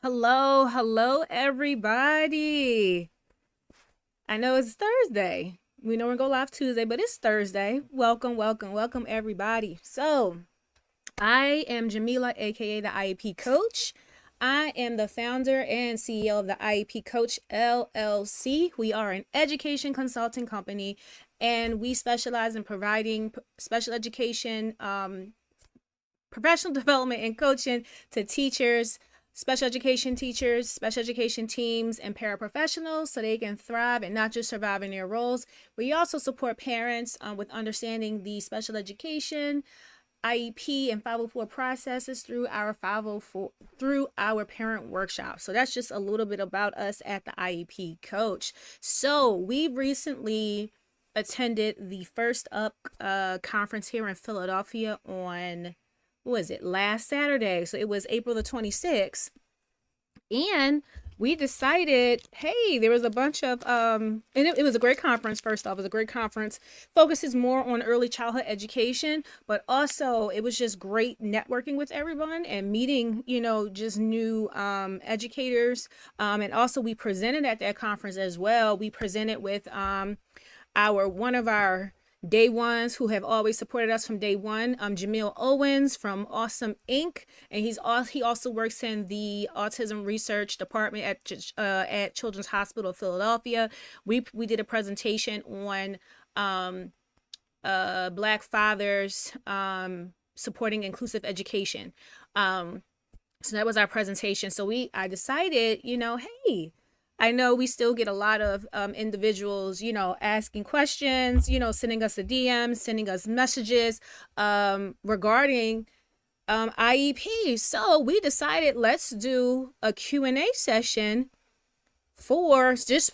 Hello, everybody. I know it's Thursday. We know we're going to go live Tuesday, but it's Thursday. Welcome, everybody. So, I am Jamilah, aka the IEP Coach. I am the founder and CEO of the IEP Coach LLC. We are an education consulting company, and we specialize in providing special education, professional development, and coaching to teachers, special education teachers, special education teams, and paraprofessionals so they can thrive and not just survive in their roles. We also support parents with understanding the special education, IEP, and 504 processes through our parent workshop. So that's just a little bit about us at the IEP Coach. So we recently attended the First Up conference here in Philadelphia on, what was it, last Saturday. So it was April the 26th. And we decided, hey, there was a bunch of, and it was a great conference. First off, it was a great conference. Focuses more on early childhood education, but also it was just great networking with everyone and meeting, just new educators. And also we presented at that conference as well. We presented with one of our day ones who have always supported us from day one, Jamil Owens from Awesome Inc. And he also works in the autism research department at Children's Hospital of Philadelphia. We did a presentation on Black fathers supporting inclusive education. So that was our presentation. So I decided, hey, I know we still get a lot of individuals, asking questions, sending us a DM, sending us messages regarding IEP. So we decided let's do a Q&A session let's just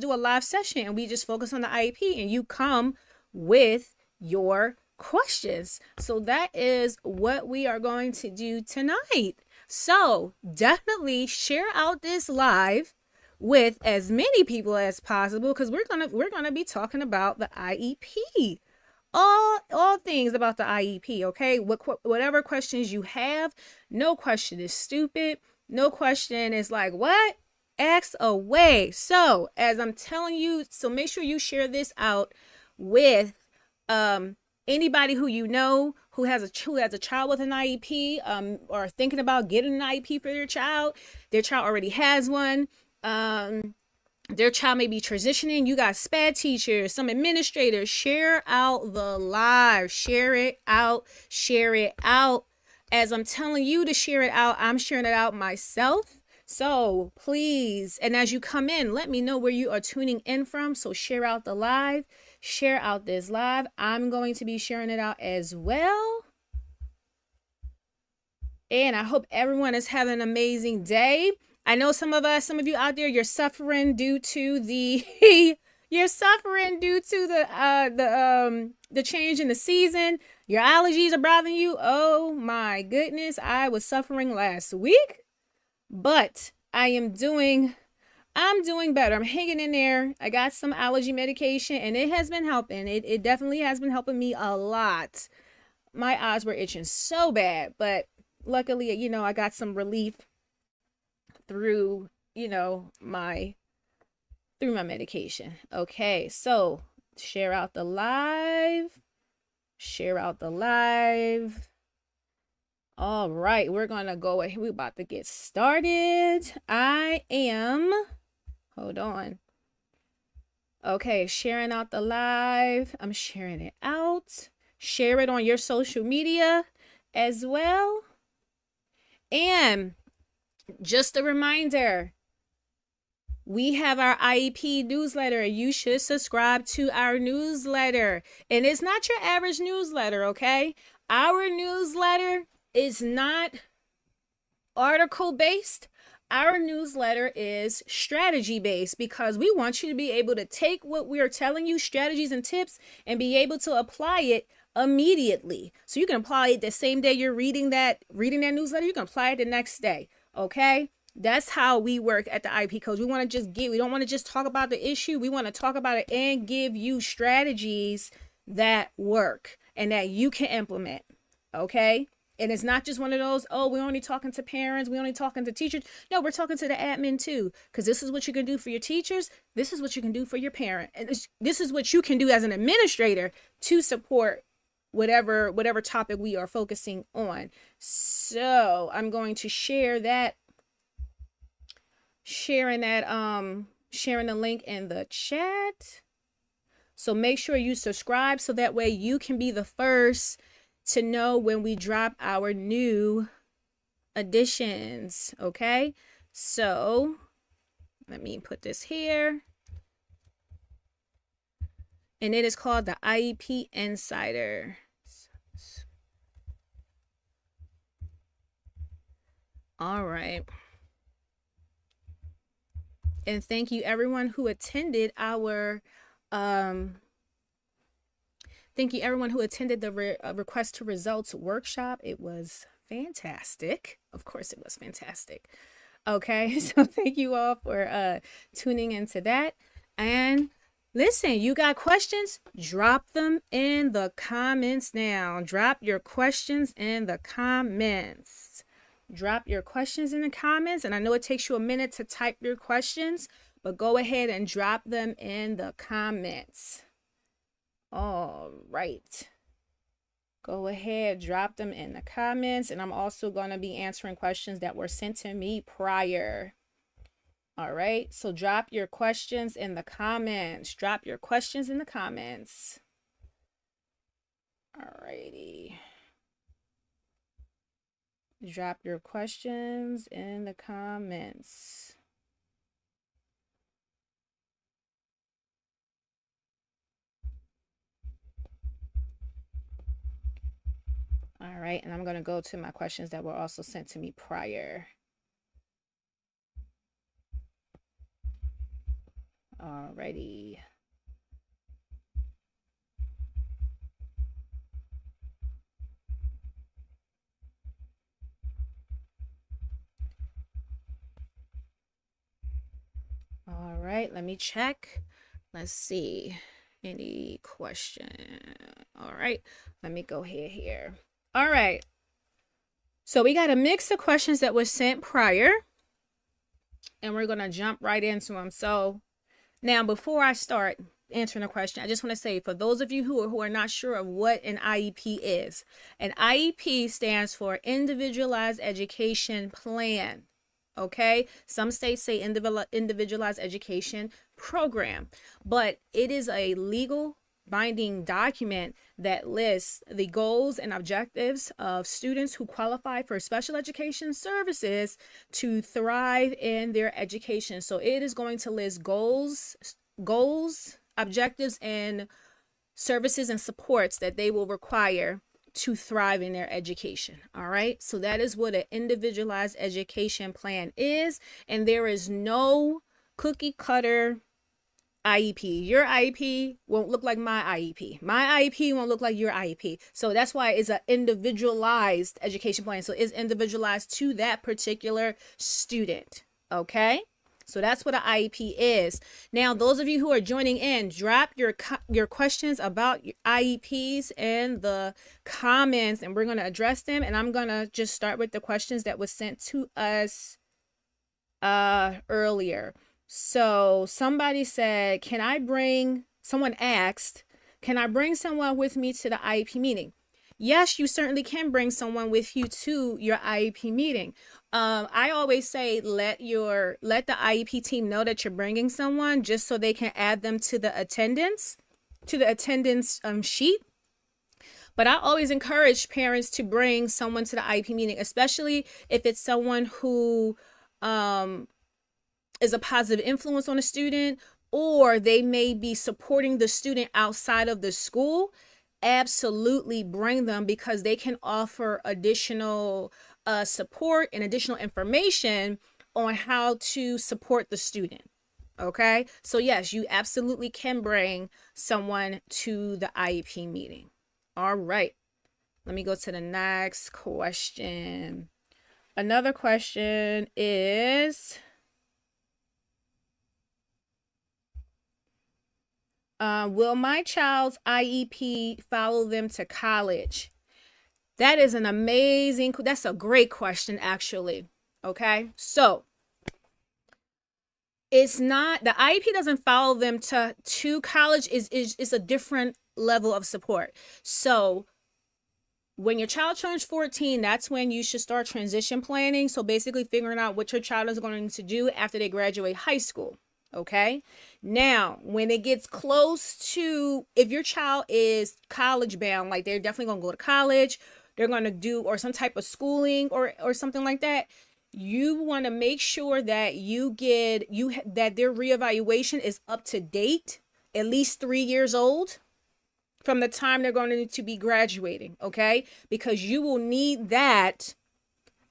do a live session and we just focus on the IEP and you come with your questions. So that is what we are going to do tonight. So definitely share out this live with as many people as possible because we're gonna be talking about the IEP, all things about the IEP. Okay, whatever questions you have, no question is stupid. No question is like what? Ask away. So as I'm telling you, so make sure you share this out with anybody who who has a child with an IEP, or thinking about getting an IEP for their child. Their child already has one. Their child may be transitioning. You got SPED teachers, some administrators. Share out the live. Share it out. Share it out. As I'm telling you to share it out, I'm sharing it out myself. So please, and as you come in, let me know where you are tuning in from. So share out the live. Share out this live. I'm going to be sharing it out as well. And I hope everyone is having an amazing day. I know some of you out there, you're suffering due to the the change in the season. Your allergies are bothering you. Oh my goodness, I was suffering last week, but I'm doing better. I'm hanging in there. I got some allergy medication and it has been helping. It definitely has been helping me a lot. My eyes were itching so bad, but luckily, I got some relief through, my medication. Okay, so share out the live. Share out the live. All right, we're gonna go ahead. We're about to get started. Hold on. Okay, sharing out the live. I'm sharing it out. Share it on your social media as well. And just a reminder, we have our IEP newsletter. You should subscribe to our newsletter. And it's not your average newsletter, okay? Our newsletter is not article based. Our newsletter is strategy based because we want you to be able to take what we are telling you, strategies and tips, and be able to apply it immediately. So you can apply it the same day you're reading that newsletter. You can apply it the next day. Okay? That's how we work at the IEP Coach. We don't want to just talk about the issue. We want to talk about it and give you strategies that work and that you can implement. Okay? And it's not just one of those, oh, we're only talking to parents, we're only talking to teachers. No, we're talking to the admin too, because this is what you can do for your teachers. This is what you can do for your parent. And this is what you can do as an administrator to support whatever topic we are focusing on. So I'm going to sharing the link in the chat. So make sure you subscribe so that way you can be the first to know when we drop our new editions. Okay, so let me put this here. And it is called the IEP Insider. All right. And thank you everyone who attended our the request to results workshop. It was fantastic. Of course it was fantastic. Okay, so thank you all for tuning into that. And listen, you got questions? Drop them in the comments now. Drop your questions in the comments. Drop your questions in the comments. And I know it takes you a minute to type your questions, but go ahead and drop them in the comments. All right. Go ahead, drop them in the comments. And I'm also going to be answering questions that were sent to me prior. All right. So drop your questions in the comments. Drop your questions in the comments. All righty. Drop your questions in the comments. All right, and I'm going to go to my questions that were also sent to me prior. All righty. All right, let me check. Let's see. Any question? All right, let me go here. All right. So we got a mix of questions that was sent prior, and we're going to jump right into them. So now, before I start answering the question, I just want to say, for those of you who are not sure of what an IEP is, an IEP stands for Individualized Education Plan. Okay, some states say individualized education program, but it is a legal binding document that lists the goals and objectives of students who qualify for special education services to thrive in their education. So it is going to list goals, objectives, and services and supports that they will require to thrive in their education. All right, so that is what an individualized education plan is, and there is no cookie cutter IEP. Your IEP won't look like my IEP. My IEP won't look like your IEP. So that's why it's an individualized education plan. So it's individualized to that particular student. Okay, so that's what an IEP is. Now, those of you who are joining in, drop your questions about your IEPs in the comments, and we're going to address them. And I'm going to just start with the questions that was sent to us earlier. So somebody said, someone asked, can I bring someone with me to the IEP meeting? Yes, you certainly can bring someone with you to your IEP meeting. I always say let the IEP team know that you're bringing someone, just so they can add them to the attendance sheet. But I always encourage parents to bring someone to the IEP meeting, especially if it's someone who is a positive influence on a student, or they may be supporting the student outside of the school. Absolutely bring them, because they can offer additional support and additional information on how to support the student. Okay, so yes, you absolutely can bring someone to the IEP meeting. All right, let me go to the next question. Another question is, will my child's IEP follow them to college? That is an amazing, that's a great question, actually. Okay. So it's not, the IEP doesn't follow them to college, is a different level of support. So when your child turns 14, that's when you should start transition planning. So basically figuring out what your child is going to do after they graduate high school. Okay. Now, when it gets close to, if your child is college bound, like they're definitely going to go to college, they're going to do, or some type of schooling or something like that, you want to make sure that that their reevaluation is up to date, at least 3 years old from the time they're going to be graduating. Okay. Because you will need that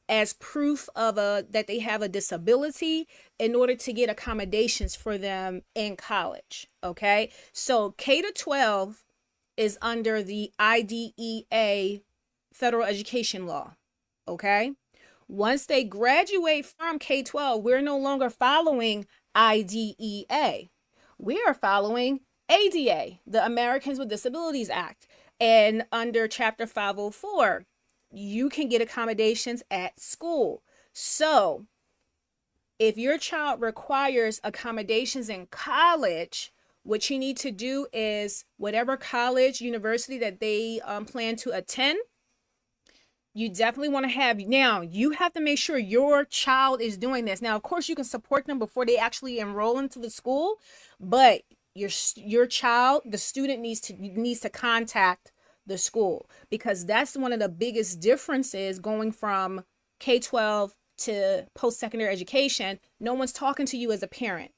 as proof of that they have a disability in order to get accommodations for them in college. Okay. So K-12 is under the IDEA federal education law. Okay. Once they graduate from K-12, we're no longer following IDEA. We are following ADA, the Americans with Disabilities Act. And under Chapter 504, you can get accommodations at school. So if your child requires accommodations in college, what you need to do is whatever college, university that they plan to attend, you definitely want to have, now you have to make sure your child is doing this. Now, of course, you can support them before they actually enroll into the school, but your child, the student needs to contact the school, because that's one of the biggest differences going from K-12 to post-secondary education. No one's talking to you as a parent.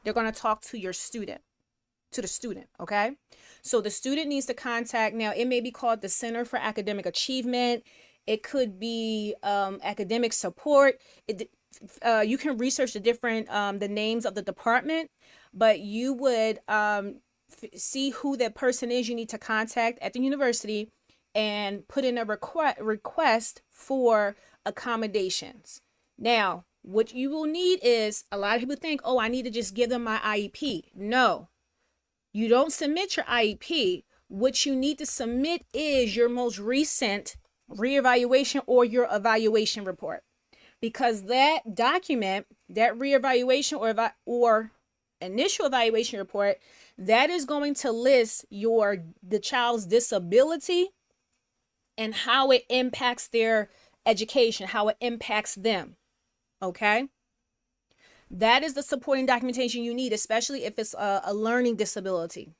They're going to talk to your student, to the student. Okay. So the student needs to contact, now it may be called the Center for Academic Achievement. It could be academic support. You can research the different, the names of the department, but you would see who that person is you need to contact at the university and put in a request for accommodations. Now, what you will need is, a lot of people think, oh, I need to just give them my IEP. No, you don't submit your IEP. What you need to submit is your most recent reevaluation or your evaluation report, because that document, that reevaluation or initial evaluation report, that is going to list the child's disability and how it impacts their education, how it impacts them. Okay. That is the supporting documentation you need, especially if it's a learning disability.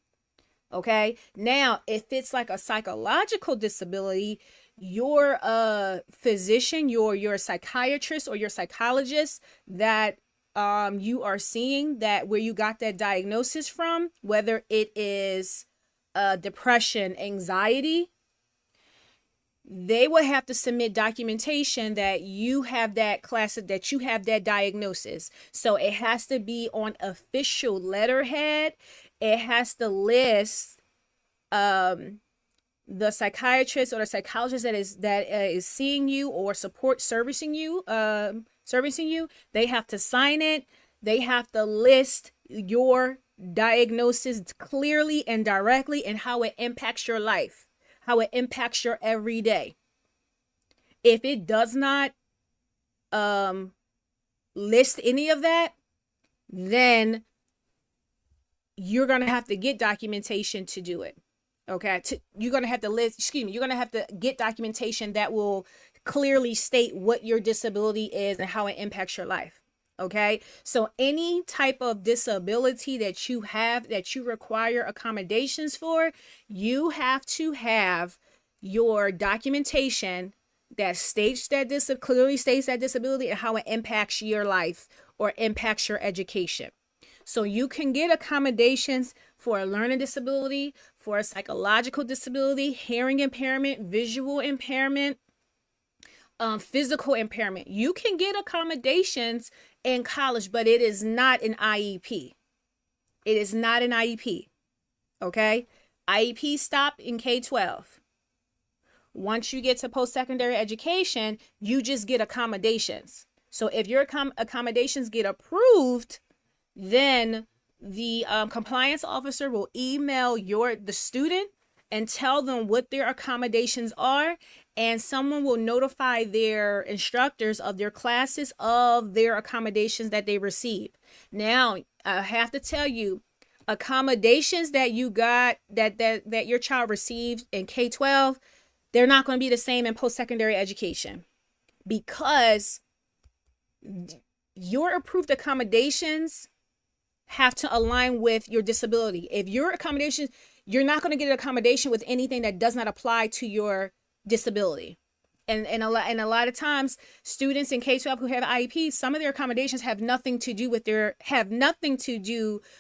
Okay. Now, if it's like a psychological disability, your physician, your psychiatrist or your psychologist that you are seeing, that where you got that diagnosis from, whether it is depression, anxiety, they will have to submit documentation that you have that that you have that diagnosis. So it has to be on official letterhead. It has to list the psychiatrist or the psychologist that is seeing you or servicing you. They have to sign it. They have to list your diagnosis clearly and directly, and how it impacts your life, how it impacts your everyday. If it does not list any of that, then you're going to have to get documentation to do it. Okay. You're going to have to get documentation that will clearly state what your disability is and how it impacts your life. Okay. So any type of disability that you have, that you require accommodations for, you have to have your documentation that clearly states that disability and how it impacts your life or impacts your education. So you can get accommodations for a learning disability, for a psychological disability, hearing impairment, visual impairment, physical impairment. You can get accommodations in college, but it is not an IEP. It is not an IEP. Okay? IEP stop in K-12. Once you get to post-secondary education, you just get accommodations. So if your accommodations get approved, then the compliance officer will email the student and tell them what their accommodations are, and someone will notify their instructors of their classes, of their accommodations that they receive. Now, I have to tell you, accommodations that you got, that your child received in K-12, they're not going to be the same in post-secondary education, because your approved accommodations have to align with your disability. If your accommodations, you're not going to get an accommodation with anything that does not apply to your disability. And a lot of times, students in K-12 who have IEPs, some of their accommodations have nothing to do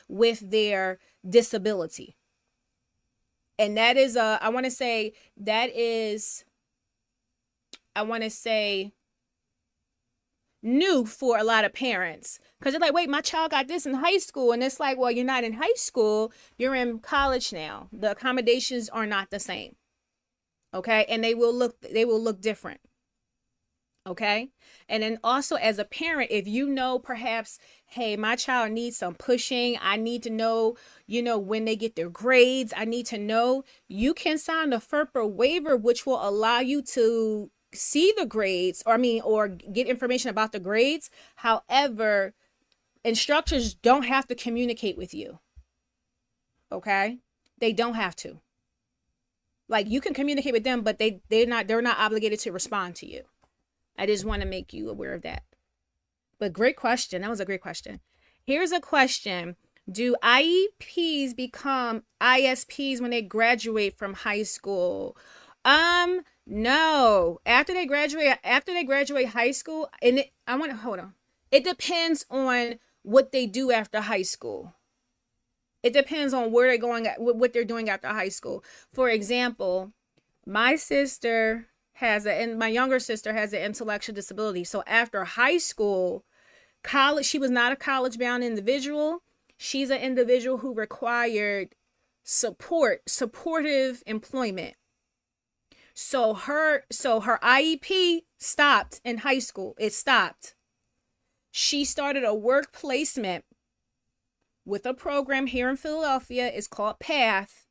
with their disability. And that is I want to say new for a lot of parents, because they're like, wait, my child got this in high school. And it's like, well, you're not in high school, you're in college now. The accommodations are not the same. Okay. And they will look different. Okay. And then also, as a parent, if you know, perhaps, hey, my child needs some pushing, I need to know, when they get their grades, I need to know, you can sign the FERPA waiver, which will allow you to see the grades, or get information about the grades. However, instructors don't have to communicate with you. Okay. They don't have to. Like, you can communicate with them, but they're not obligated to respond to you. I just want to make you aware of that. But great question. That was a great question. Here's a question. Do IEPs become ISPs when they graduate from high school? No. After they graduate high school, and hold on. It depends on what they do after high school. It depends on where they're going, what they're doing after high school. For example, my younger sister has an intellectual disability. So after high school, college, she was not a college-bound individual. She's an individual who required supportive employment. So her IEP stopped in high school. It stopped. She started a work placement with a program here in Philadelphia. It's called PATH,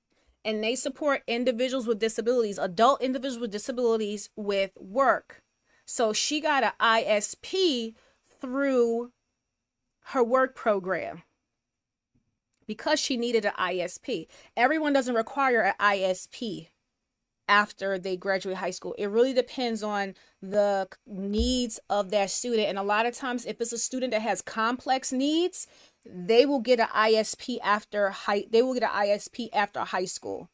and they support individuals with disabilities, adult individuals with disabilities, with work. So she got an ISP through her work program because she needed an ISP. Everyone doesn't require an ISP after they graduate high school. It really depends on the needs of that student. And a lot of times, if it's a student that has complex needs, they will get an ISP after high school.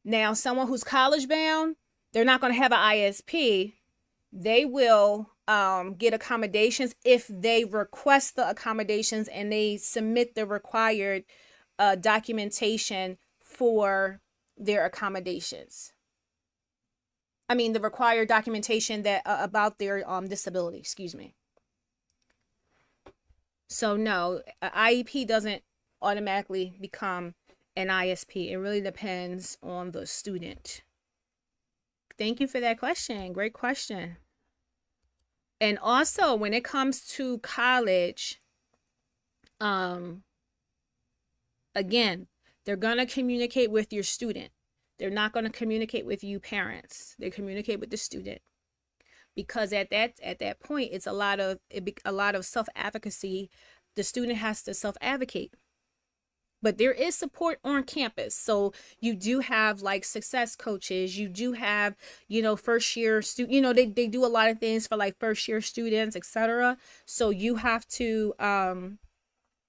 Now, someone who's college bound, they're not going to have an ISP. They will get accommodations if they request the accommodations and they submit the required documentation for their accommodations. The required documentation that about their disability, excuse me. So no, an IEP doesn't automatically become an ISP. It really depends on the student. Thank you for that question. Great question. And also, when it comes to college, again, they're going to communicate with your student. They're not going to communicate with you parents. They communicate with the student. Because at that point, it's a lot of self-advocacy. The student has to self-advocate. But there is support on campus. So you do have like success coaches. You do have, first year student, they do a lot of things for like first year students, etc. So you have to,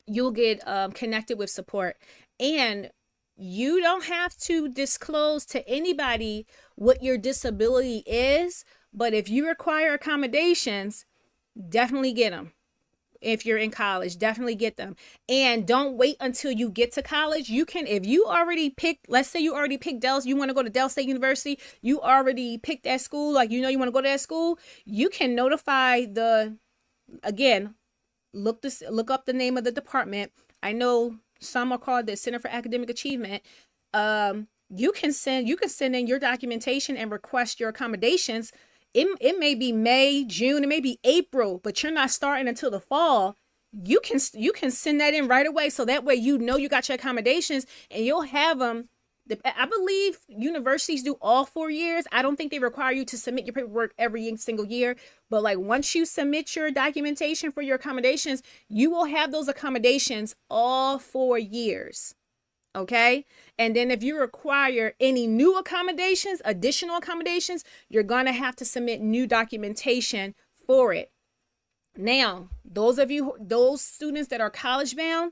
you'll get connected with support. And you don't have to disclose to anybody what your disability is. But if you require accommodations, definitely get them. If you're in college, definitely get them. And don't wait until you get to college. You can, if you already picked, let's say you already picked you want to go to Dell State University, you already picked that school, like you want to go to that school, you can notify look up the name of the department. I know some are called the Center for Academic Achievement. You can send in your documentation and request your accommodations. It may be May, June, it may be April, but you're not starting until the fall. You can send that in right away, so that way you got your accommodations and you'll have them I believe universities do all 4 years. I don't think they require you to submit your paperwork every single year. But like once you submit your documentation for your accommodations, you will have those accommodations all 4 years. Okay. And then if you require any new accommodations, additional accommodations, you're going to have to submit new documentation for it. Now, those students that are college bound,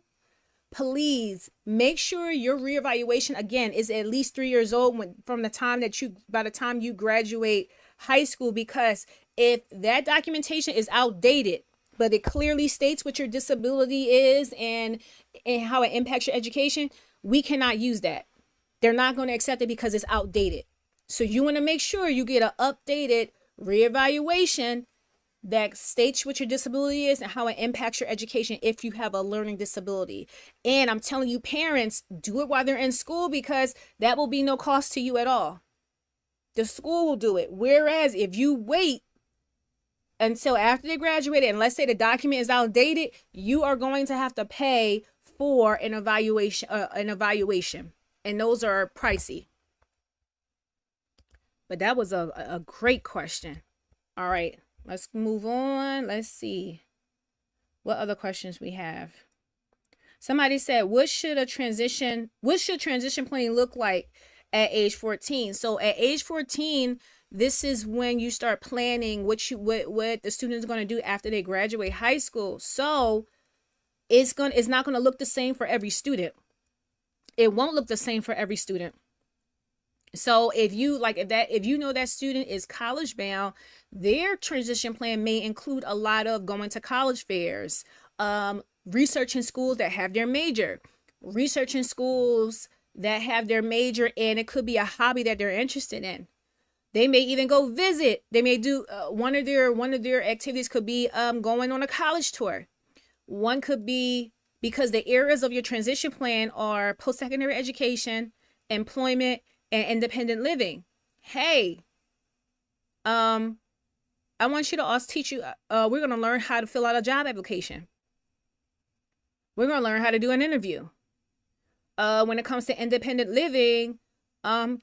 please make sure your reevaluation again is at least 3 years old by the time you graduate high school, because if that documentation is outdated, but it clearly states what your disability is and how it impacts your education, we cannot use that. They're not going to accept it because it's outdated. So you want to make sure you get an updated reevaluation that states what your disability is and how it impacts your education if you have a learning disability. And I'm telling you, parents, do it while they're in school, because that will be no cost to you at all. The school will do it. Whereas if you wait until after they graduated, and let's say the document is outdated, you are going to have to pay for an evaluation, and those are pricey. But that was a great question. All right, let's move on. Let's see what other questions we have. Somebody said, what should transition planning look like at age 14? So at age 14, this is when you start planning what the student is going to do after they graduate high school. So it's not going to look the same for every student. It won't look the same for every student. So if you know that student is college bound, their transition plan may include a lot of going to college fairs, researching schools that have their major, researching schools that have their major, and it could be a hobby that they're interested in. They may even go visit. They may do one of their activities could be going on a college tour. One could be, because the areas of your transition plan are post-secondary education, employment, and independent living. Hey, I want you to teach you, we're going to learn how to fill out a job application. We're going to learn how to do an interview. When it comes to independent living,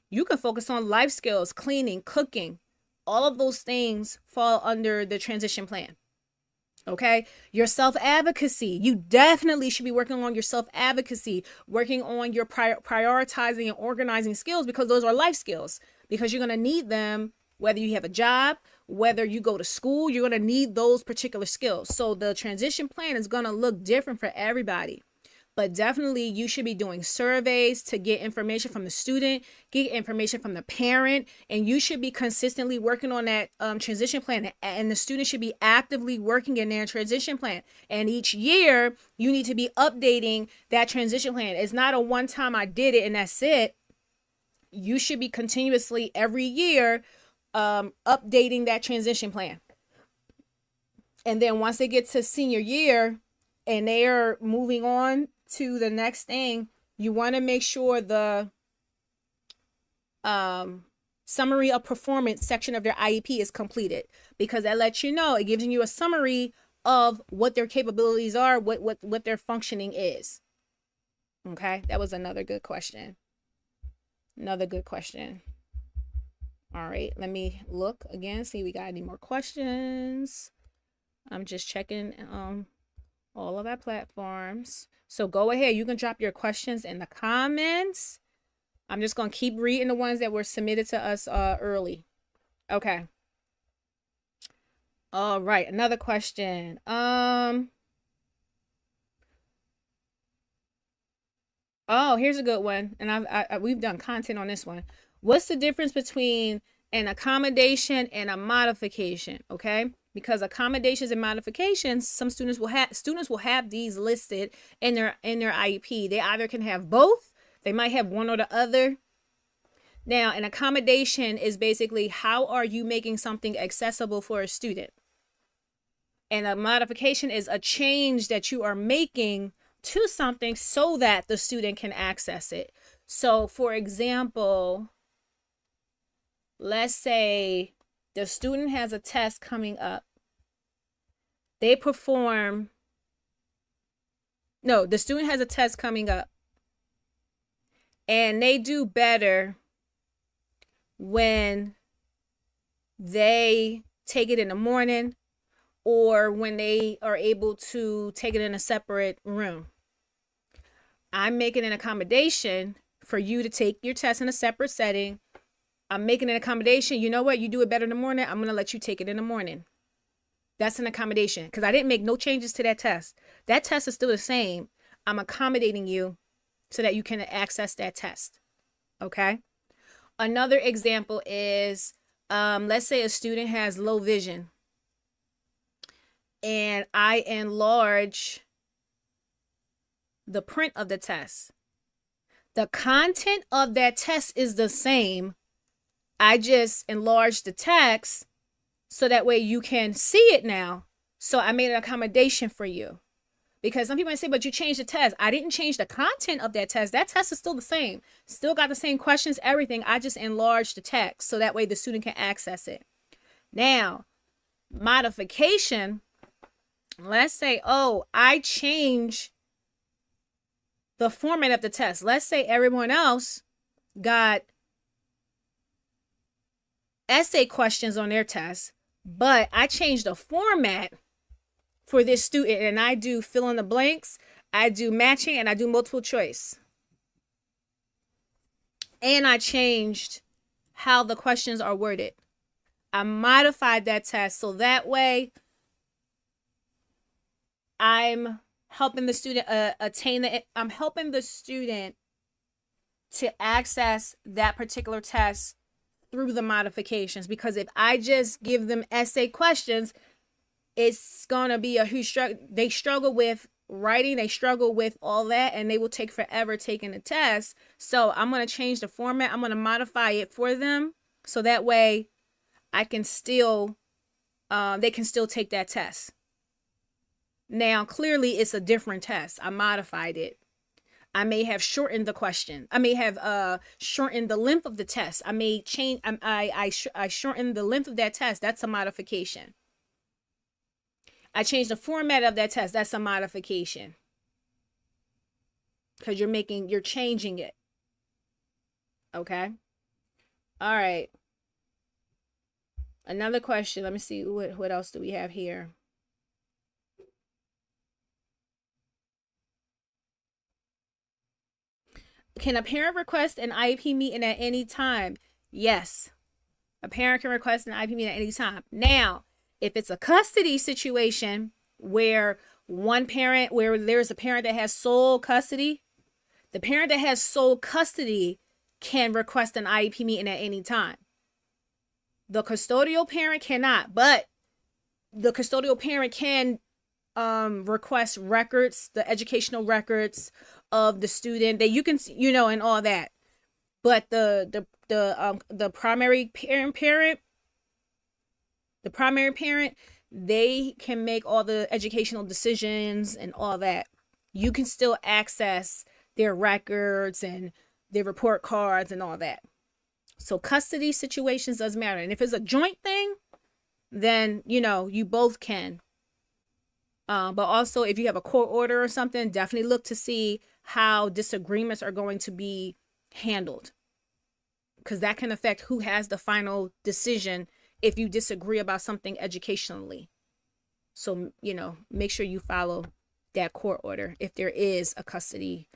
you can focus on life skills, cleaning, cooking. All of those things fall under the transition plan. Okay, your self-advocacy. You definitely should be working on your self-advocacy, working on your prioritizing and organizing skills, because those are life skills, because you're going to need them whether you have a job, whether you go to school. You're going to need those particular skills. So the transition plan is going to look different for everybody. But definitely you should be doing surveys to get information from the student, get information from the parent, and you should be consistently working on that transition plan. And the student should be actively working in their transition plan. And each year you need to be updating that transition plan. It's not a one time I did it and that's it. You should be continuously every year updating that transition plan. And then once they get to senior year and they are moving on to the next thing, you want to make sure the summary of performance section of their IEP is completed, because that lets you know, it gives you a summary of what their capabilities are, what their functioning is. Okay, that was another good question. Another good question. All right, let me look again, see if we got any more questions. I'm just checking all of our platforms. So go ahead, you can drop your questions in the comments. I'm just going to keep reading the ones that were submitted to us early. Okay. All right, another question. Oh, here's a good one. And we've done content on this one. What's the difference between an accommodation and a modification? Okay? Because accommodations and modifications, some students will have these listed in their IEP. They either can have both, they might have one or the other. Now, an accommodation is basically, how are you making something accessible for a student? And a modification is a change that you are making to something so that the student can access it. So, for example, let's say the student has a test coming up. The student has a test coming up. And they do better when they take it in the morning or when they are able to take it in a separate room. I'm making an accommodation for you to take your test in a separate setting. I'm making an accommodation. You know what? You do it better in the morning. I'm going to let you take it in the morning. That's an accommodation because I didn't make no changes to that test. That test is still the same. I'm accommodating you so that you can access that test. Okay. Another example is, let's say a student has low vision and I enlarge the print of the test. The content of that test is the same. I just enlarged the text so that way you can see it now. So I made an accommodation for you. Because some people might say, but you changed the test. I didn't change the content of that test. That test is still the same. Still got the same questions, everything. I just enlarged the text so that way the student can access it. Now, modification, let's say, oh, I change the format of the test. Let's say everyone else got essay questions on their test, but I changed the format for this student and I do fill in the blanks, I do matching, and I do multiple choice. And I changed how the questions are worded. I modified that test so that way I'm helping the student I'm helping the student to access that particular test through the modifications. Because if I just give them essay questions, it's gonna be they struggle with writing, they struggle with all that, and they will take forever taking the test. So I'm gonna change the format, I'm gonna modify it for them so that way I can still they can still take that test. Now clearly it's a different test. I modified it. I may have shortened the question. I may have shortened the length of the test. I may change. I shortened the length of that test. That's a modification. I changed the format of that test. That's a modification. Because you're changing it. Okay. All right. Another question. Let me see. What else do we have here? Can a parent request an IEP meeting at any time? Yes. A parent can request an IEP meeting at any time. Now, if it's a custody situation where there's a parent that has sole custody, the parent that has sole custody can request an IEP meeting at any time. The custodial parent cannot, but the custodial parent can request records, the educational records of the student that you can, and all that. But the primary parent, they can make all the educational decisions and all that. You can still access their records and their report cards and all that. So custody situations doesn't matter. And if it's a joint thing, then, you both can. But also if you have a court order or something, definitely look to see how disagreements are going to be handled. Because that can affect who has the final decision if you disagree about something educationally. So, make sure you follow that court order if there is a custody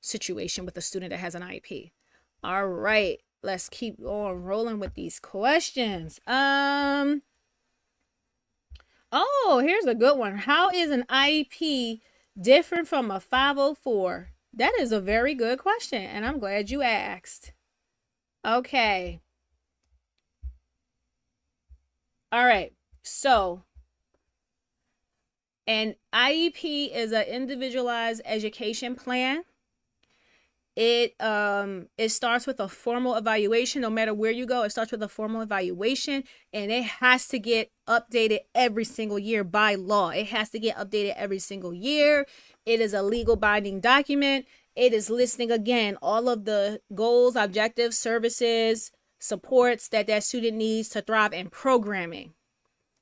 situation with a student that has an IEP. All right, let's keep on rolling with these questions. Oh, here's a good one. How is an IEP different from a 504? That is a very good question, and I'm glad you asked. Okay. All right. So, an IEP is an individualized education plan. It starts with a formal evaluation. No matter where you go, it starts with a formal evaluation, and it has to get updated every single year by law. It has to get updated every single year. It is a legal binding document. It is listing again all of the goals, objectives, services, supports that student needs to thrive in programming.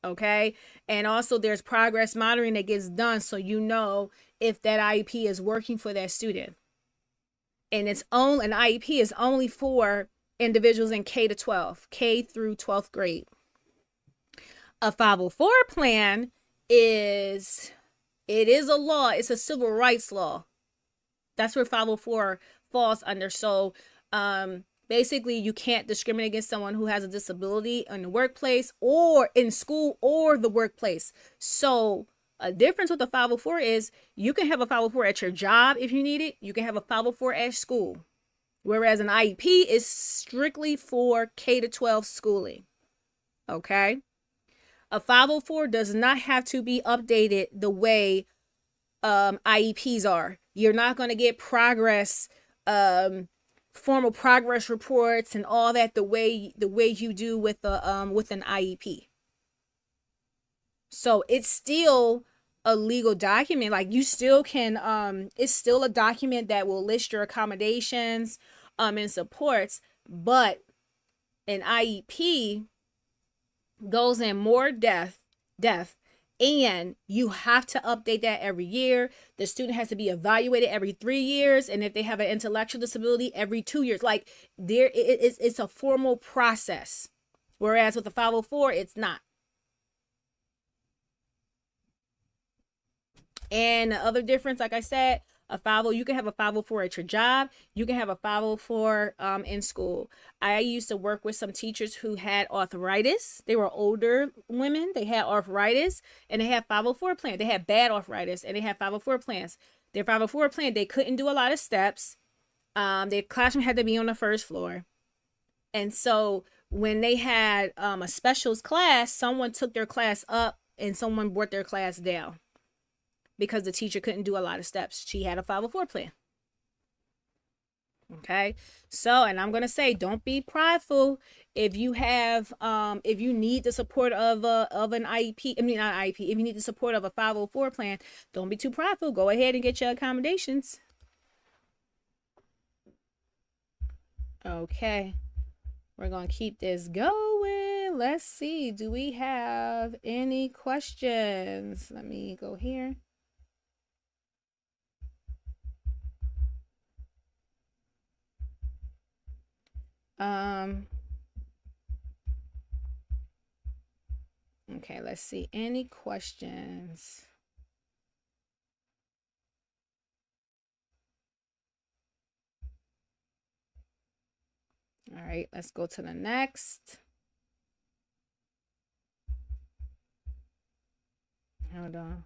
Okay, and also there's progress monitoring that gets done so if that IEP is working for that student. And an IEP is only for individuals in K to 12, K through 12th grade. A 504 plan is a law. It's a civil rights law. That's where 504 falls under. So basically, you can't discriminate against someone who has a disability in the workplace or in school or the workplace. So a difference with the 504 is you can have a 504 at your job if you need it. You can have a 504 at school. Whereas an IEP is strictly for K to 12 schooling. Okay? A 504 does not have to be updated the way IEPs are. You're not going to get progress, formal progress reports and all that the way you do with an IEP. So it's still a legal document. Like you still can, it's still a document that will list your accommodations and supports, but an IEP goes in more depth, and you have to update that every year. The student has to be evaluated every 3 years, and if they have an intellectual disability, every 2 years. Like it's a formal process, whereas with the 504, it's not. And the other difference, like I said, you can have a 504 at your job. You can have a 504 in school. I used to work with some teachers who had arthritis. They were older women. They had arthritis and they had 504 plans. They had bad arthritis and they had 504 plans. Their 504 plan, they couldn't do a lot of steps. Their classroom had to be on the first floor. And so when they had a specials class, someone took their class up and someone brought their class down, because the teacher couldn't do a lot of steps. She had a 504 plan. Okay. So, and I'm going to say, don't be prideful. If you have, if you need the support of an IEP, not IEP, if you need the support of a 504 plan, don't be too prideful. Go ahead and get your accommodations. Okay. We're going to keep this going. Let's see. Do we have any questions? Let me go here. Okay, let's see. Any questions? All right, let's go to the next. Hold on.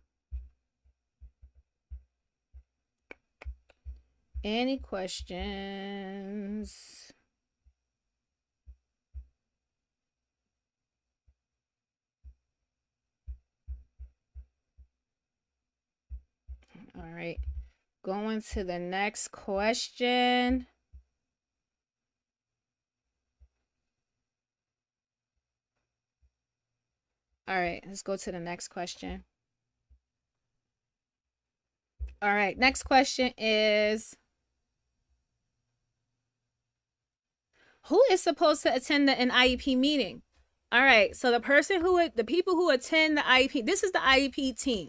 Any questions? All right, going to the next question. All right, let's go to the next question. All right, next question is, who is supposed to attend an IEP meeting? All right, so the people who attend the IEP, this is the IEP team.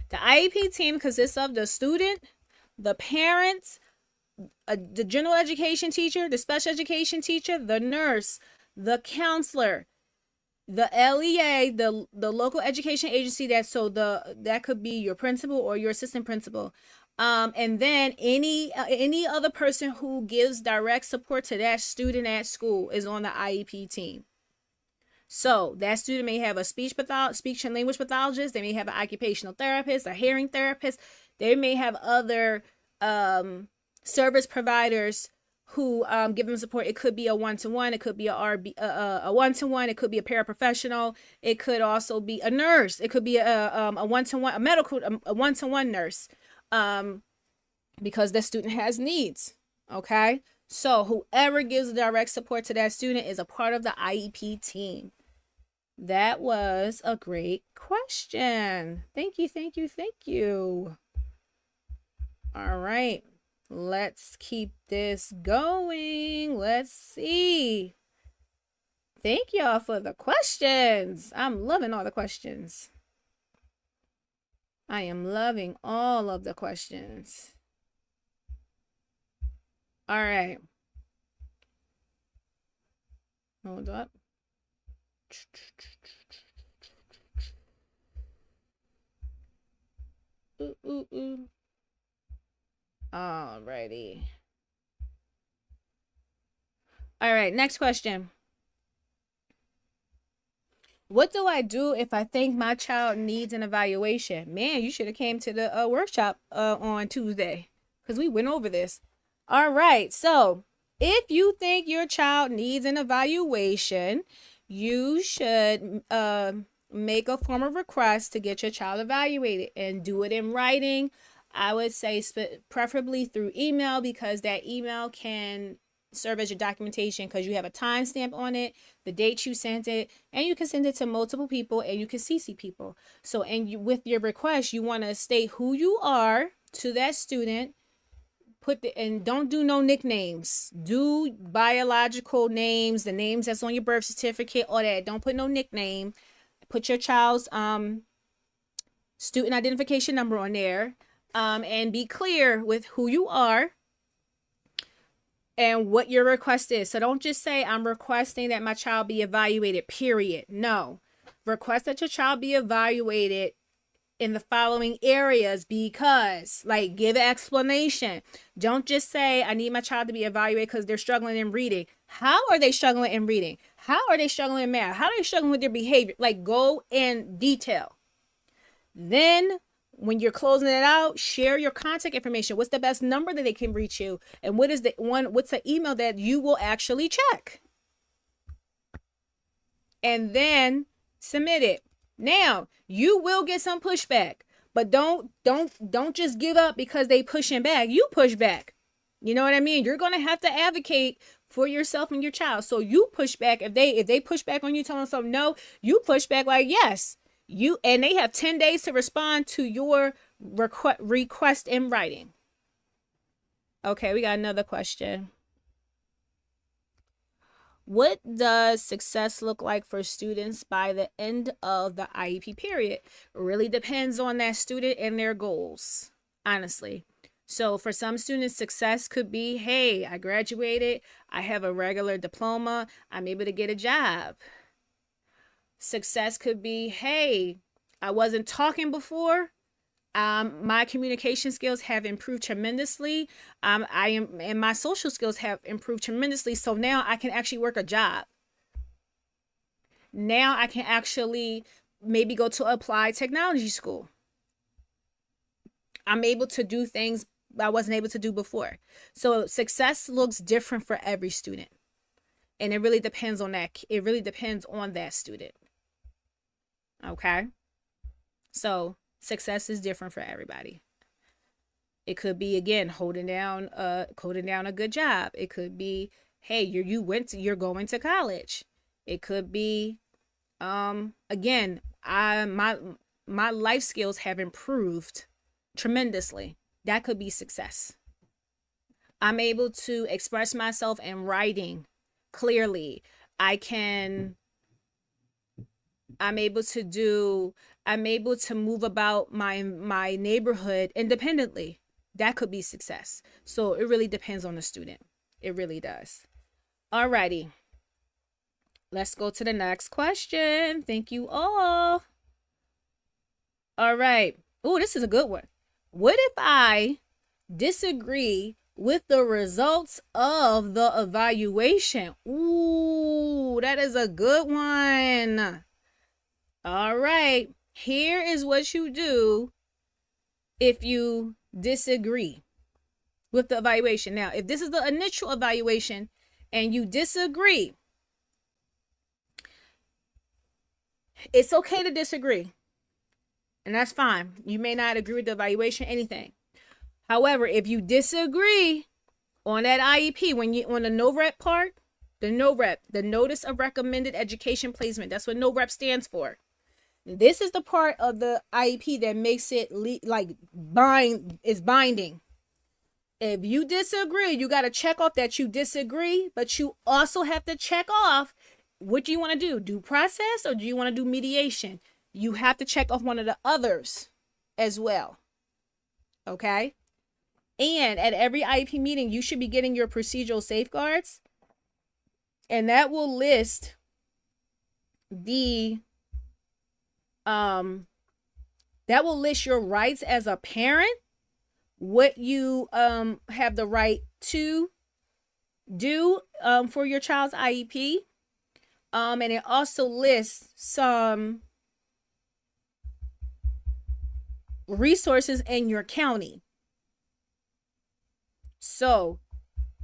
The IEP team consists of the student, the parents, the general education teacher, the special education teacher, the nurse, the counselor, the LEA, the local education agency. That could be your principal or your assistant principal. And then any other person who gives direct support to that student at school is on the IEP team. So that student may have a speech and language pathologist. They may have an occupational therapist, a hearing therapist. They may have other service providers who give them support. It could be a one-to-one. It could be a one-to-one. It could be a paraprofessional. It could also be a nurse. It could be a one-to-one, a one-to-one nurse, because the student has needs. Okay. So whoever gives direct support to that student is a part of the IEP team. That was a great question. Thank you, thank you, thank you. All right, let's keep this going. Let's see. Thank y'all for the questions. I'm loving all the questions. I am loving all of the questions. All right. Hold up. Ooh, ooh, ooh. Alrighty. All right, next question. What do I do if I think my child needs an evaluation? Man, you should have came to the workshop on Tuesday because we went over this. All right, so if you think your child needs an evaluation, you should make a formal request to get your child evaluated and do it in writing. I would say preferably through email because that email can serve as your documentation because you have a timestamp on it, the date you sent it, and you can send it to multiple people and you can CC people. So, and you, with your request, you want to state who you are to that student. And don't do no nicknames. Do biological names, the names that's on your birth certificate, or that. Don't put no nickname. Put your child's student identification number on there, and be clear with who you are and what your request is. So don't just say, I'm requesting that my child be evaluated, period. No. Request that your child be evaluated in the following areas because, like, give an explanation. Don't just say, I need my child to be evaluated because they're struggling in reading. How are they struggling in reading? How are they struggling in math? How are they struggling with their behavior? Like, go in detail. Then when you're closing it out, share your contact information. What's the best number that they can reach you? And what's the email that you will actually check? And then submit it. Now, you will get some pushback, but don't just give up because they pushing back. You push back. You know what I mean? You're going to have to advocate for yourself and your child. So you push back. If they push back on you, telling them no, you push back like, yes. And they have 10 days to respond to your request in writing. Okay, we got another question. What does success look like for students by the end of the IEP period? It really depends on that student and their goals, honestly. So for some students, success could be, hey, I graduated, I have a regular diploma, I'm able to get a job. Success could be, hey, I wasn't talking before. My communication skills have improved tremendously. And my social skills have improved tremendously. So now I can actually work a job. Now I can actually maybe go to applied technology school. I'm able to do things I wasn't able to do before. So success looks different for every student. And it really depends on that. It really depends on that student. Okay? So success is different for everybody. It could be, again, holding down a good job. It could be, hey, you're going to college. It could be, again, my life skills have improved tremendously. That could be success. I'm able to express myself in writing clearly. I'm able to move about my neighborhood independently. That could be success. So it really depends on the student. It really does. Alrighty. Let's go to the next question. Thank you all. All right. Oh, this is a good one. What if I disagree with the results of the evaluation? Ooh, that is a good one. All right. Here is what you do if you disagree with the evaluation. Now, if this is the initial evaluation and you disagree, it's okay to disagree. And that's fine. You may not agree with the evaluation, anything. However, if you disagree on that IEP, on the no-rep part, the no-rep, the Notice of Recommended Education Placement, that's what no-rep stands for. This is the part of the IEP that makes it binding. If you disagree, you got to check off that you disagree, but you also have to check off what do you want to do? Due process or do you want to do mediation? You have to check off one of the others as well. Okay? And at every IEP meeting, you should be getting your procedural safeguards. And that will list the your rights as a parent, what you have the right to do for your child's IEP. And it also lists some resources in your county. So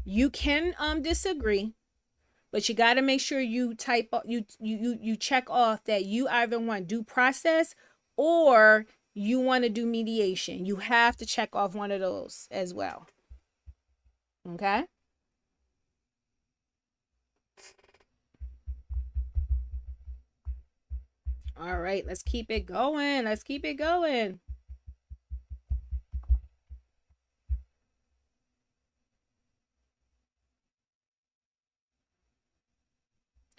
you can disagree, but you got to make sure you you check off that you either want due process or you want to do mediation. You have to check off one of those as well. Okay? All right, let's keep it going. Let's keep it going.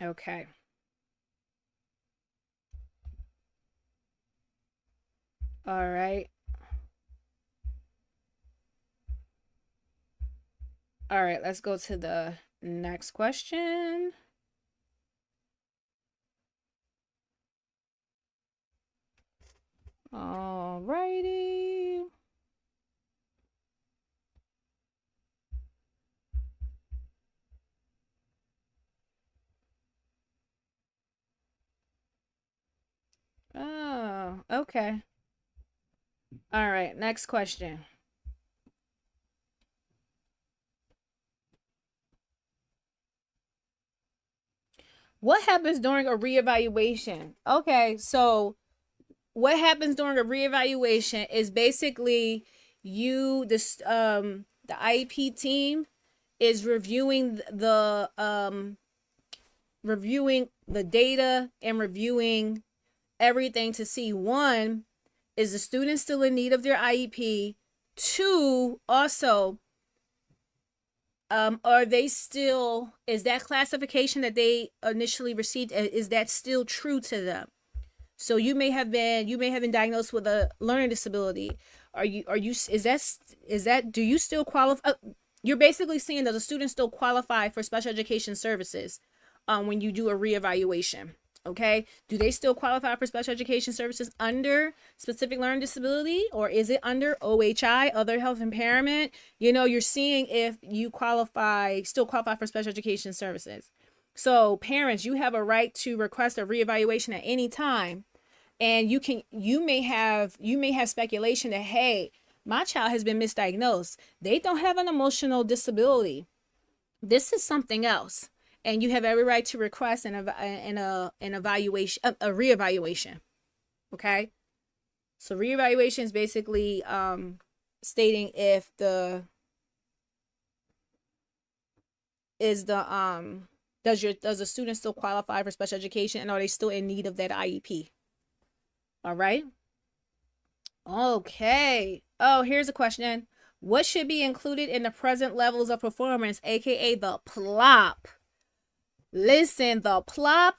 Okay. All right. All right, let's go to the next question. All righty. Oh, okay. All right, next question. What happens during a reevaluation? Okay, so what happens during a reevaluation is basically the IEP team is reviewing the data and reviewing everything to see, one, is the student still in need of their IEP? Two, also, are they still, is that classification that they initially received, is that still true to them? So you may have been diagnosed with a learning disability. Do you still qualify? You're basically seeing that the students still qualify for special education services when you do a reevaluation. Okay, do they still qualify for special education services under specific learning disability, or is it under OHI, other health impairment? You're seeing if you still qualify for special education services. So parents, you have a right to request a reevaluation at any time. And you may have speculation that, hey, my child has been misdiagnosed. They don't have an emotional disability. This is something else. And you have every right to request an evaluation, a reevaluation. Okay? So reevaluation is basically stating if does the student still qualify for special education, and are they still in need of that IEP? All right. Okay. Oh, here's a question. What should be included in the present levels of performance, aka the PLOP? Listen, the PLOP,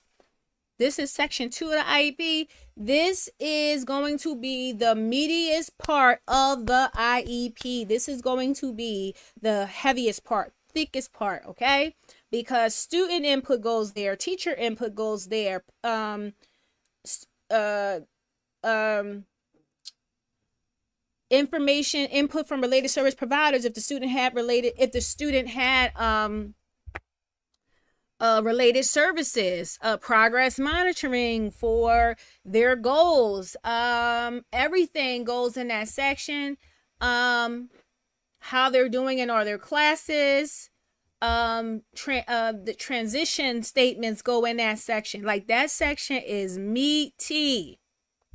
this is section 2 of the IEP. This is going to be the meatiest part of the IEP. This is going to be the heaviest part, thickest part, okay? Because student input goes there, teacher input goes there, information input from related service providers if the student had related services, progress monitoring for their goals, everything goes in that section. How they're doing in all their classes, the transition statements go in that section. Like, that section is meaty.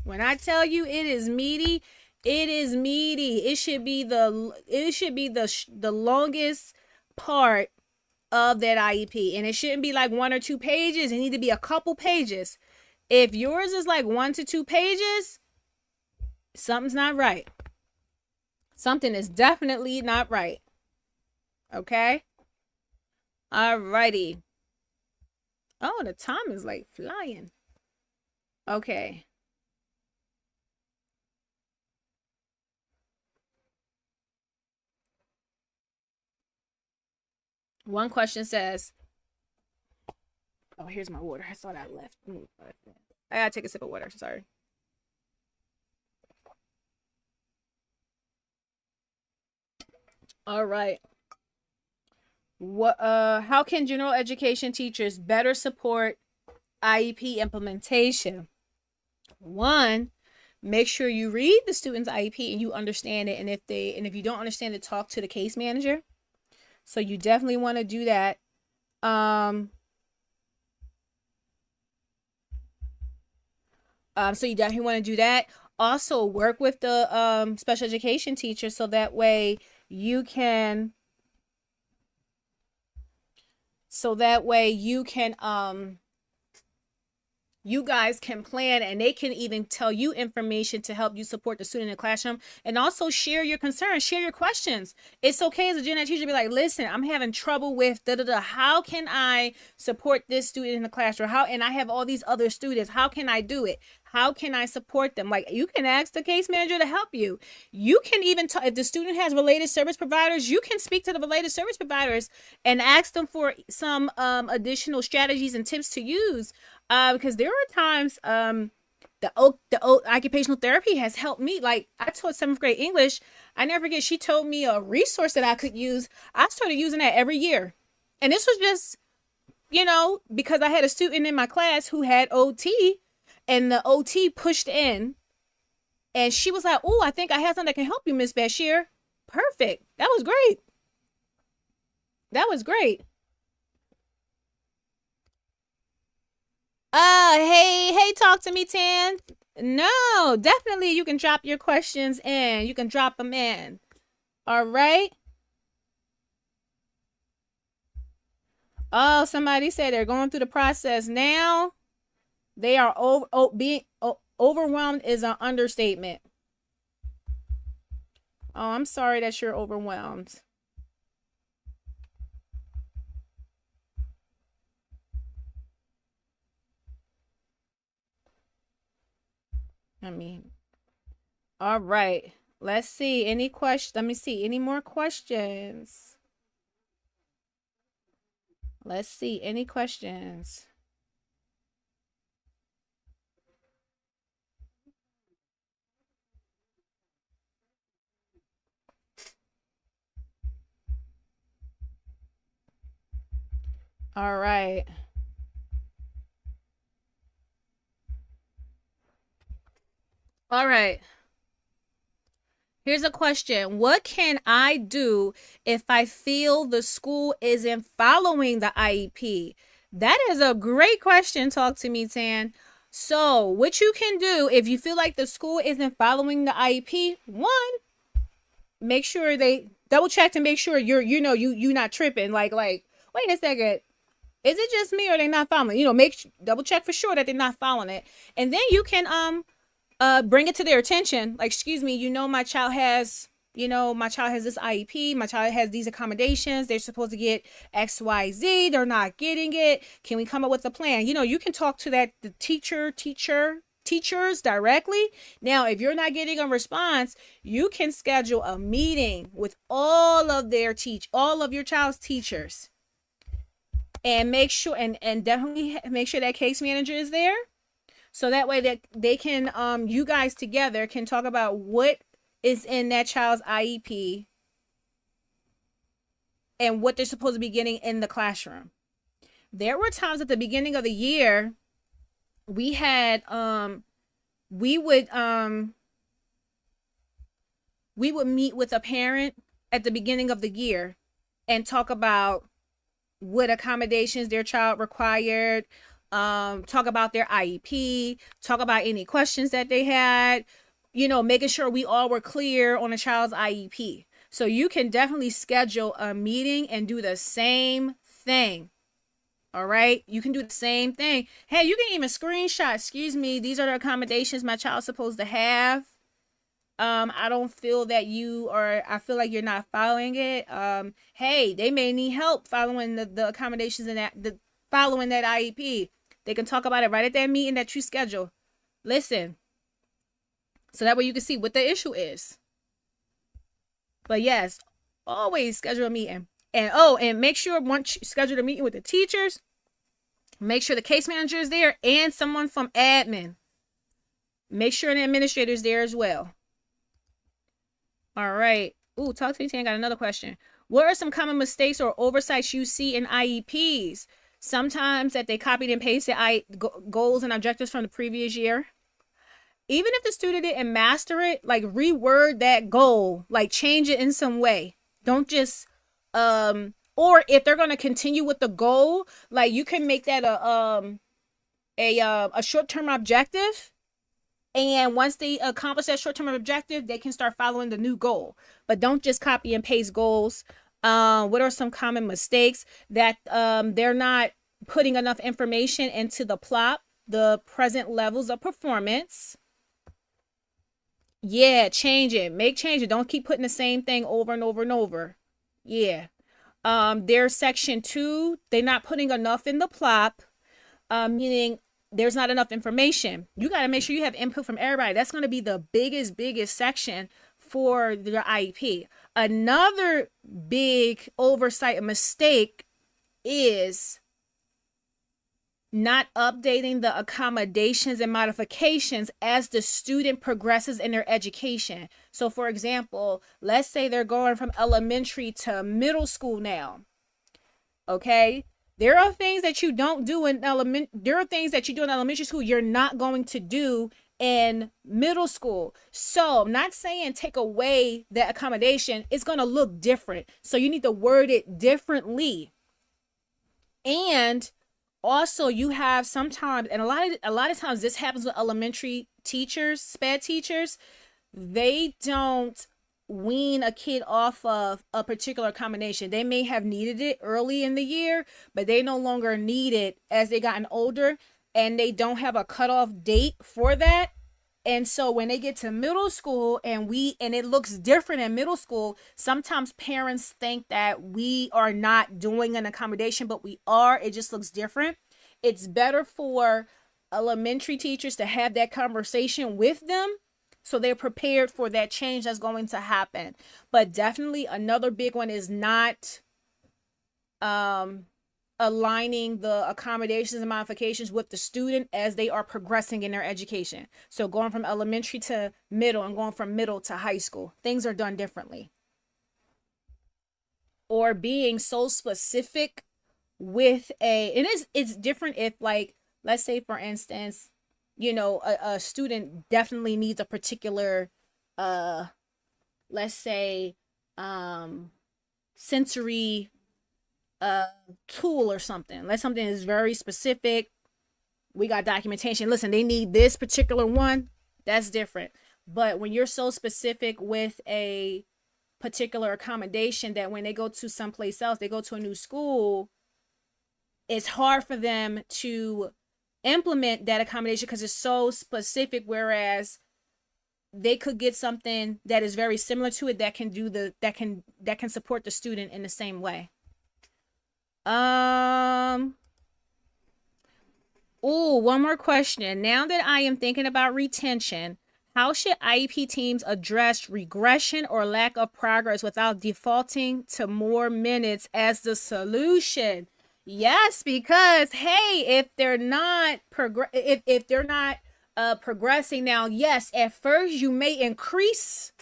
When I tell you it is meaty, it is meaty. It should be the longest part of that IEP, and it shouldn't be like 1 or 2 pages. It need to be a couple pages. If yours is like 1 to 2 pages, something's not right. Something is definitely not right. Okay? Alrighty. Oh, the time is like flying. Okay. One question says, oh, here's my water. I thought I left. I gotta take a sip of water. Sorry. All right. How can general education teachers better support IEP implementation? One, make sure you read the student's IEP and you understand it. And if you don't understand it, talk to the case manager. So you definitely want to do that. So you definitely want to do that. Also, work with the special education teacher so that way you can you guys can plan, and they can even tell you information to help you support the student in the classroom. And also share your concerns, share your questions. It's okay as a gen ed teacher to be like, listen, I'm having trouble with how can I support this student in the classroom? And I have all these other students. How can I do it? How can I support them? Like, you can ask the case manager to help you. You can even if the student has related service providers, you can speak to the related service providers and ask them for some additional strategies and tips to use. Because there are times the occupational therapy has helped me. Like, I taught 7th grade English. I never forget, she told me a resource that I could use. I started using that every year. And this was just, because I had a student in my class who had OT, and the OT pushed in, and she was like, oh, I think I have something that can help you, Miss Bashir. Perfect. That was great. That was great. Hey, talk to me, Tan. No, definitely you can drop your questions in. You can drop them in. All right. Oh, somebody said they're going through the process now. They are being overwhelmed is an understatement. Oh, I'm sorry that you're overwhelmed. All right. Let's see. Any questions? Let me see. Any more questions? Let's see. Any questions? All right. All right. Here's a question. What can I do if I feel the school isn't following the IEP? That is a great question. Talk to me, Tan. So, what you can do if you feel like the school isn't following the IEP, one, make sure they double check to make sure you're not tripping. Like, wait a second. Is it just me or are they not following? Double check for sure that they're not following it. And then you can bring it to their attention. Like, excuse me, my child has this IEP, my child has these accommodations, they're supposed to get XYZ, they're not getting it. Can we come up with a plan? You can talk to the teachers directly. Now, if you're not getting a response, you can schedule a meeting with all of your child's teachers, and make sure and definitely make sure that case manager is there. So that way that they can, you guys together can talk about what is in that child's IEP and what they're supposed to be getting in the classroom. There were times at the beginning of the year, we had, we would meet with a parent at the beginning of the year and talk about what accommodations their child required, talk about their IEP, talk about any questions that they had, making sure we all were clear on a child's IEP. So you can definitely schedule a meeting and do the same thing. All right. You can do the same thing. Hey, you can even screenshot, excuse me, these are the accommodations my child's supposed to have. I don't feel that I feel like you're not following it. Hey, they may need help following the accommodations and following that IEP. They can talk about it right at that meeting that you schedule. Listen. So that way you can see what the issue is. But yes, always schedule a meeting. And make sure once you schedule a meeting with the teachers, make sure the case manager is there and someone from admin. Make sure the administrator is there as well. All right. Ooh, talk to me, Tan. Got another question. What are some common mistakes or oversights you see in IEPs? Sometimes that they copied and pasted goals and objectives from the previous year. Even if the student didn't master it, like reword that goal, like change it in some way. Don't just or if they're going to continue with the goal, like you can make that a short-term objective, and once they accomplish that short-term objective, they can start following the new goal. But don't just copy and paste goals. What are some common mistakes? That they're not putting enough information into the plot, the present levels of performance. Yeah, change it. Make change it. Don't keep putting the same thing over and over and over. Yeah. There's section 2. They're not putting enough in the plot, meaning there's not enough information. You got to make sure you have input from everybody. That's going to be the biggest section for the IEP. Another big oversight, a mistake, is not updating the accommodations and modifications as the student progresses in their education. So for example, let's say they're going from elementary to middle school now. Okay? There are things that you don't do in elementary school you're not going to do in middle school. So I'm not saying take away that accommodation. It's going to look different. So you need to word it differently. And also, you have sometimes, and a lot of times this happens with elementary teachers, SPED teachers. They don't wean a kid off of a particular accommodation. They may have needed it early in the year, but they no longer need it as they gotten older, and they don't have a cutoff date for that. And so when they get to middle school and it looks different in middle school, sometimes parents think that we are not doing an accommodation, but we are. It just looks different. It's better for elementary teachers to have that conversation with them so they're prepared for that change that's going to happen. But definitely another big one is not aligning the accommodations and modifications with the student as they are progressing in their education. So going from elementary to middle and going from middle to high school, things are done differently. Or being so specific with it's different if, like, let's say for instance, a student definitely needs a particular let's say sensory tool or something. Like something is very specific. We got documentation. Listen, they need this particular one. That's different. But when you're so specific with a particular accommodation that when they go to someplace else, they go to a new school, it's hard for them to implement that accommodation because it's so specific, whereas they could get something that is very similar to it that can support the student in the same way. One more question. Now that I am thinking about retention, how should IEP teams address regression or lack of progress without defaulting to more minutes as the solution? Yes, because hey, if they're not progressing now, yes, at first you may increase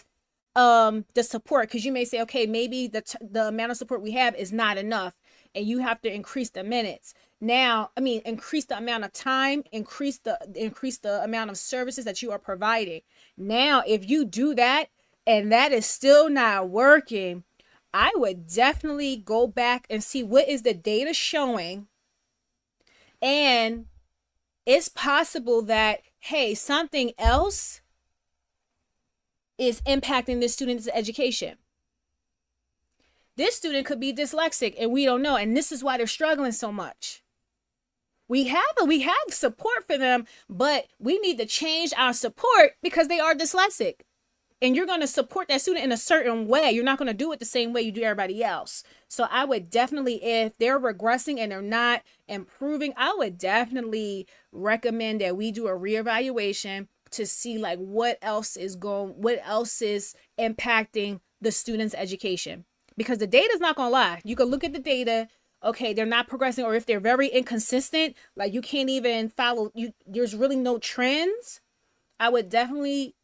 the support, because you may say, okay, maybe the amount of support we have is not enough, and you have to increase the minutes. Now, increase the amount of time, increase the amount of services that you are providing. Now, if you do that and that is still not working, I would definitely go back and see what is the data showing. And it's possible that, hey, something else is impacting this student's education. This student could be dyslexic and we don't know, and this is why they're struggling so much. We have support for them, but we need to change our support because they are dyslexic. And you're going to support that student in a certain way. You're not going to do it the same way you do everybody else. So I would definitely, if they're regressing and they're not improving, I would definitely recommend that we do a reevaluation to see like what else is impacting the student's education. because the data is not going to lie. You can look at the data. Okay, they're not progressing, or if they're very inconsistent, like you can't even follow, there's really no trends. I would definitely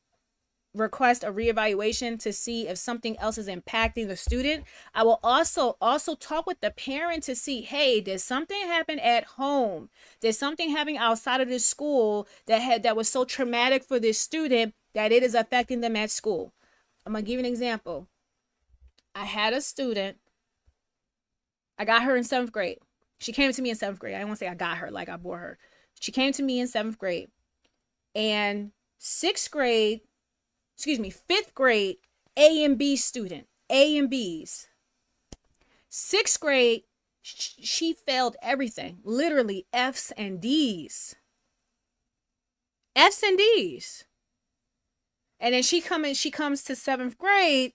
request a reevaluation to see if something else is impacting the student. I will also talk with the parent to see, hey, did something happen at home? Did something happen outside of this school that was so traumatic for this student that it is affecting them at school? I'm gonna give you an example. I had a student. I got her in 7th grade. She came to me in 7th grade. I don't want to say I got her like I bore her. She came to me in 7th grade. And 5th grade, A and B student, A and B's. 6th grade, she failed everything, literally F's and D's. F's and D's. And then she comes to 7th grade,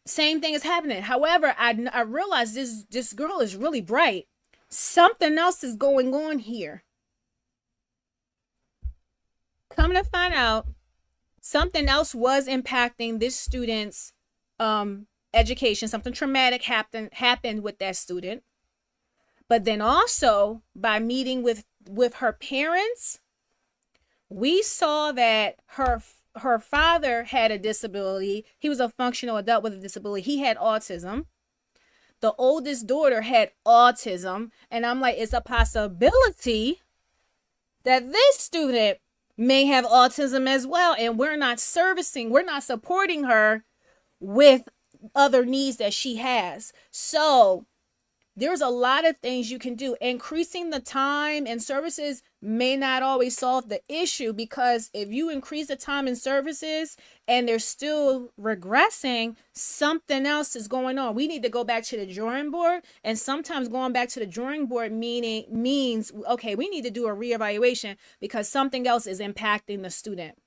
same thing is happening. However, I realized this girl is really bright. Something else is going on here. Come to find out, something else was impacting this student's education. Something traumatic happened with that student. But then also, by meeting with her parents, we saw that her father had a disability. He was a functional adult with a disability. He had autism. The oldest daughter had autism. And I'm like, it's a possibility that this student may have autism as well. And we're not supporting her with other needs that she has. So there's a lot of things you can do. Increasing the time and services may not always solve the issue, because if you increase the time and services and they're still regressing, something else is going on. We need to go back to the drawing board. And sometimes going back to the drawing board means, okay, we need to do a reevaluation because something else is impacting the student.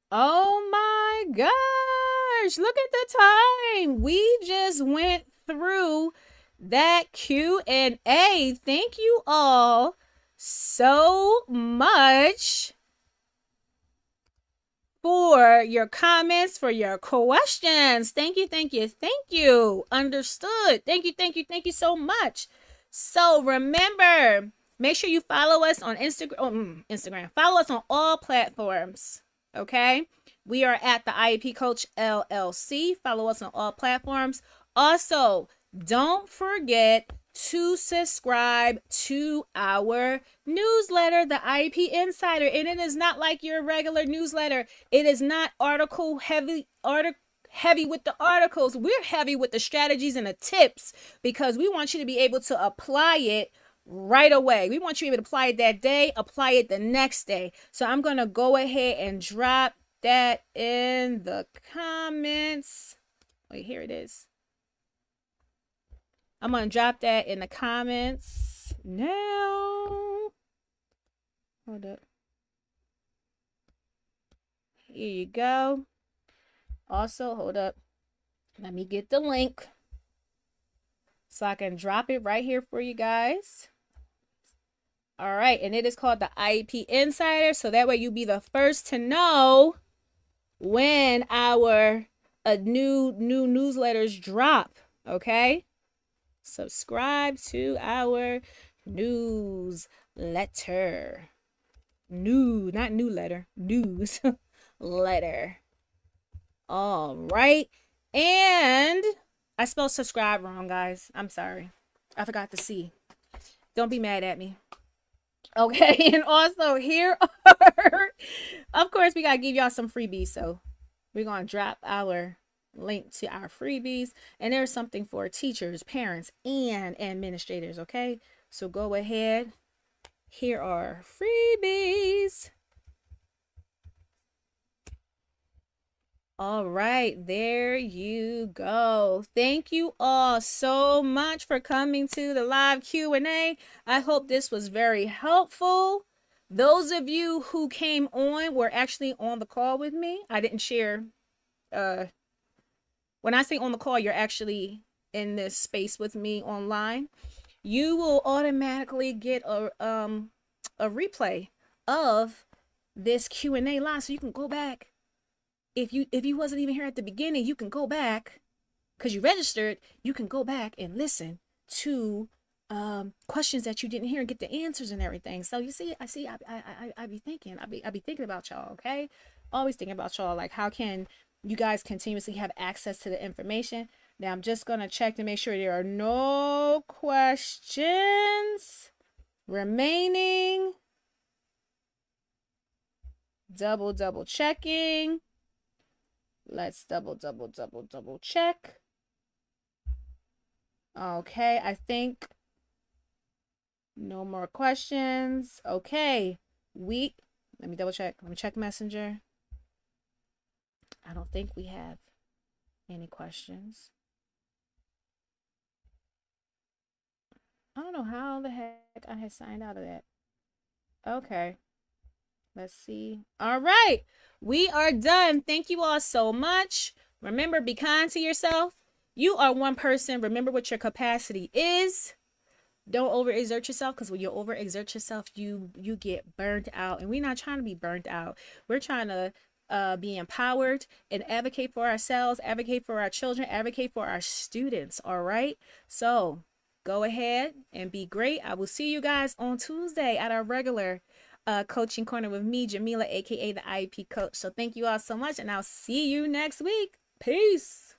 Oh my gosh, look at the time. We just went through that Q&A. Thank you all so much for your comments, for your questions. Thank you. Understood. Thank you so much. So remember, make sure you follow us on Instagram. Follow us on all platforms. Okay? We are at the IEP Coach LLC. Follow us on all platforms. Also, don't forget to subscribe to our newsletter, the IEP Insider. And it is not like your regular newsletter. It is not heavy with the articles. We're heavy with the strategies and the tips, because we want you to be able to apply it right away. We want you to be able to apply it that day, apply it the next day. So I'm going to go ahead and drop that in the comments. Wait, here it is. I'm going to drop that in the comments now. Hold up. Here you go. Also, hold up. Let me get the link so I can drop it right here for you guys. All right. And it is called the IEP Insider. So that way you'll be the first to know when our new newsletters drop. Okay. Subscribe to our newsletter. Not new letter, news letter. All right. And I spelled subscribe wrong, guys. I'm sorry. I forgot the C. Don't be mad at me. Okay. And also here are, of course, we got to give y'all some freebies. So we're going to drop our link to our freebies, and there's something for teachers, parents, and administrators. Okay, so go ahead. Here are freebies. All right, there you go. Thank you all so much for coming to the live Q&A. I hope this was very helpful. Those of you who came on were actually on the call with me. I didn't share when I say on the call, you're actually in this space with me online. You will automatically get a replay of this Q&A live, so you can go back if you wasn't even here at the beginning, you can go back because you registered. You can go back and listen to questions that you didn't hear and get the answers and everything. So you see, I be thinking, I be thinking about y'all. Okay, always thinking about y'all. Like, how can you guys continuously have access to the information? Now I'm just gonna check to make sure there are no questions remaining. Double checking. Let's double check. Okay, I think no more questions. Okay, let me double check. Let me check Messenger. I don't think we have any questions. I don't know how the heck I had signed out of that. Okay. Let's see. All right. We are done. Thank you all so much. Remember, be kind to yourself. You are one person. Remember what your capacity is. Don't overexert yourself, because when you overexert yourself, you get burnt out. And we're not trying to be burnt out. We're trying to be empowered and advocate for ourselves, advocate for our children, advocate for our students. All right. So go ahead and be great. I will see you guys on Tuesday at our regular coaching corner with me, Jamilah, aka the IEP Coach. So thank you all so much, and I'll see you next week. Peace.